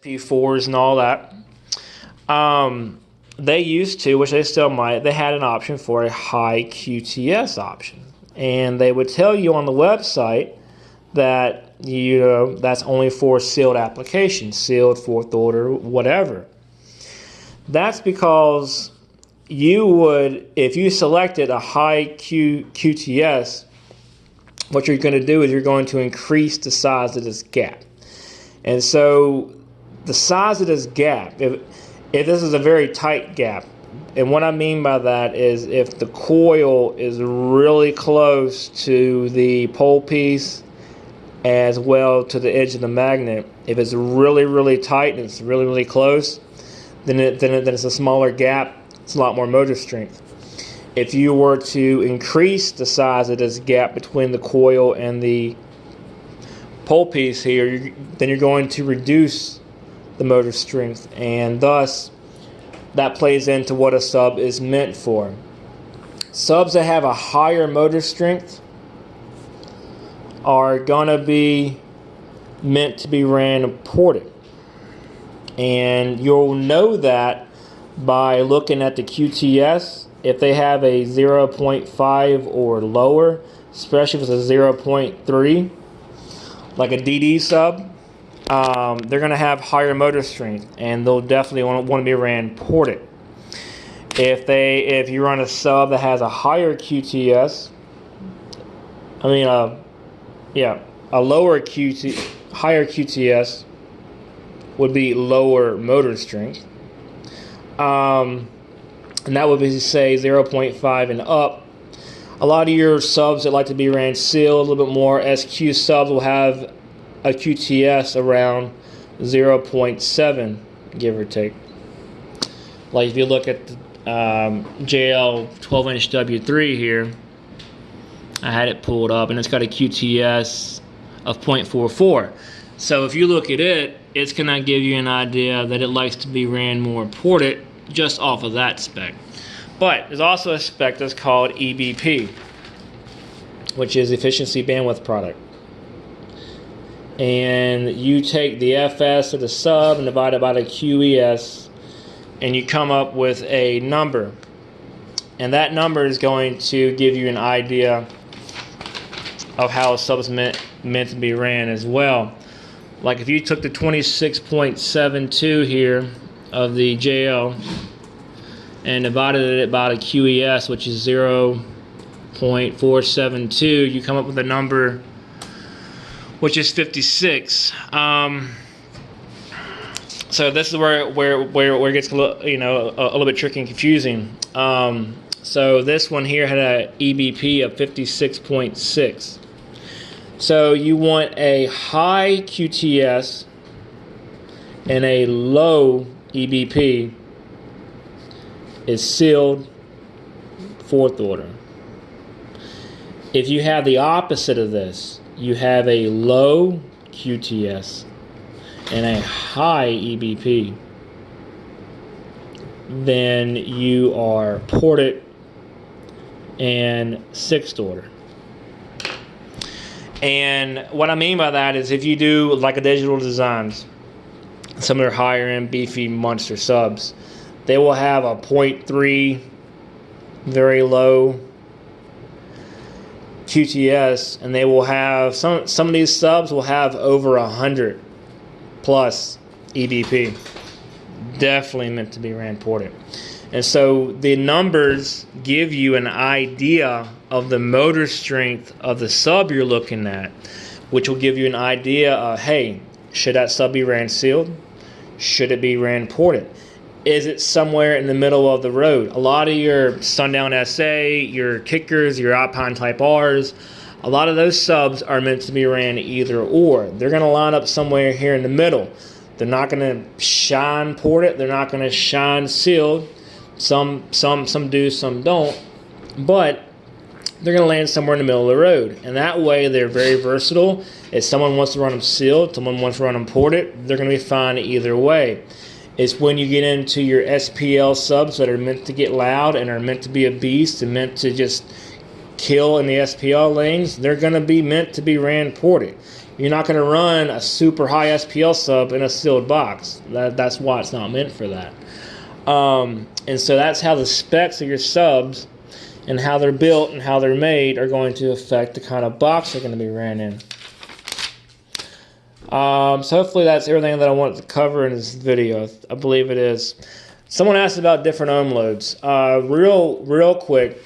P4s and all that. They used to, which they still might, they had an option for a high QTS option. And they would tell you on the website that, you know, that's only for sealed applications, sealed, fourth order, whatever. That's because you would, if you selected a high QTS, what you're going to do is you're going to increase the size of this gap. And so the size of this gap, if this is a very tight gap, and what I mean by that is if the coil is really close to the pole piece as well to the edge of the magnet, if it's really, really tight and it's really, really close, then it's a smaller gap. It's a lot more motor strength. If you were to increase the size of this gap between the coil and the pole piece here, then you're going to reduce the motor strength, and thus that plays into what a sub is meant for. Subs that have a higher motor strength are gonna be meant to be ran ported, and you'll know that by looking at the QTS. If they have a 0.5 or lower, especially if it's a 0.3, like a DD sub, they're going to have higher motor strength, and they'll definitely want to be ran ported. If you run a sub that has a higher QTS, a lower higher QTS would be lower motor strength. And that would be, say, 0.5 and up. A lot of your subs that like to be ran sealed, a little bit more SQ subs, will have a QTS around 0.7, give or take. Like if you look at the JL 12-inch W3 here, I had it pulled up, and it's got a QTS of 0.44. So if you look at it, it's going to give you an idea that it likes to be ran more ported just off of that spec. But there's also a spec that's called EBP, which is efficiency bandwidth product. And you take the FS of the sub and divide it by the QES, and you come up with a number. And that number is going to give you an idea of how a sub is meant to be ran as well. Like if you took the 26.72 here of the JL and divided it by the QES, which is 0.472, you come up with a number which is 56. So this is where it gets a little bit tricky and confusing. So this one here had a EBP of 56.6. So you want a high QTS and a low EBP is sealed fourth order. If you have the opposite of this, you have a low QTS and a high EBP, then you are ported and sixth order. And what I mean by that is if you do like a Digital Designs, some of their higher end beefy monster subs, they will have a 0.3 very low QTS, and they will have some of these subs will have over 100 plus EBP. Definitely meant to be ran ported. And so the numbers give you an idea of the motor strength of the sub you're looking at, which will give you an idea of, hey, should that sub be ran sealed? Should it be ran ported? Is it somewhere in the middle of the road? A lot of your Sundown SA, your Kickers, your Alpine Type Rs, a lot of those subs are meant to be ran either or. They're going to line up somewhere here in the middle. They're not going to shine ported. They're not going to shine sealed. Some do, some don't. But they're going to land somewhere in the middle of the road. And that way they're very versatile. If someone wants to run them sealed, someone wants to run them ported, they're going to be fine either way. It's when you get into your SPL subs that are meant to get loud and are meant to be a beast and meant to just kill in the SPL lanes, they're going to be meant to be ran ported. You're not going to run a super high SPL sub in a sealed box. That's why it's not meant for that. And so that's how the specs of your subs and how they're built and how they're made are going to affect the kind of box they're going to be ran in. So hopefully that's everything that I wanted to cover in this video. I believe it is. Someone asked about different ohm loads. Real quick,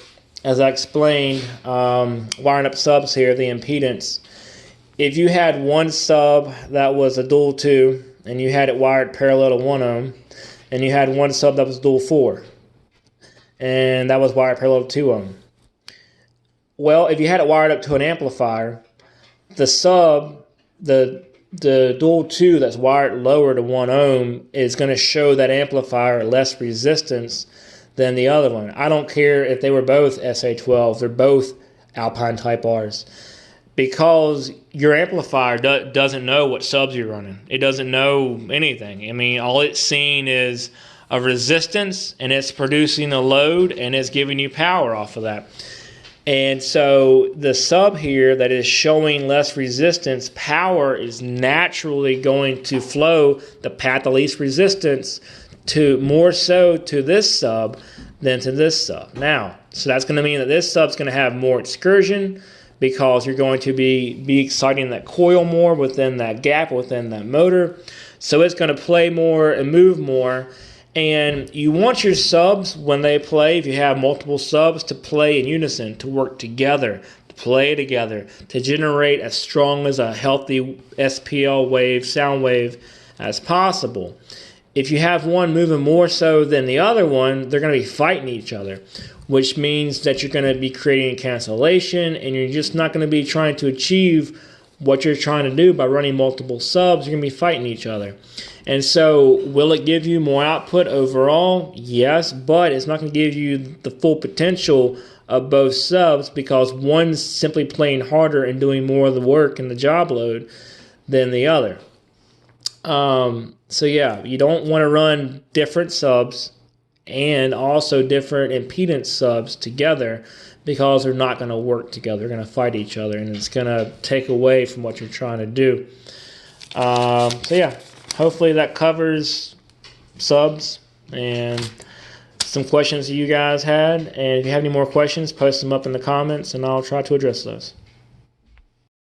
as I explained, wiring up subs here, the impedance. If you had one sub that was a dual 2 and you had it wired parallel to 1 ohm, and you had one sub that was dual 4 and that was wired parallel to 2 ohm. Well, if you had it wired up to an amplifier, the sub, the dual 2 that's wired lower to 1 ohm is going to show that amplifier less resistance than the other one. I don't care if they were both SA12s, they're both Alpine Type Rs. Because your amplifier doesn't know what subs you're running. It doesn't know anything. I mean, all it's seeing is a resistance, and it's producing a load, and it's giving you power off of that. And so the sub here that is showing less resistance, power is naturally going to flow the path of least resistance to more so to this sub than to this sub. Now, so that's going to mean that this sub's going to have more excursion, because you're going to be exciting that coil more within that gap, within that motor. So it's going to play more and move more. And you want your subs, when they play, if you have multiple subs, to play in unison, to work together, to play together, to generate as strong as a healthy SPL wave, sound wave as possible. If you have one moving more so than the other one, they're going to be fighting each other, which means that you're going to be creating cancellation, and you're just not going to be trying to achieve what you're trying to do by running multiple subs. You're going to be fighting each other. And so will it give you more output overall? Yes, but it's not going to give you the full potential of both subs, because one's simply playing harder and doing more of the work and the job load than the other. So yeah, you don't want to run different subs and also different impedance subs together, because they're not going to work together. They're going to fight each other, and it's going to take away from what you're trying to do. So yeah, hopefully that covers subs and some questions that you guys had. And if you have any more questions, post them up in the comments, and I'll try to address those.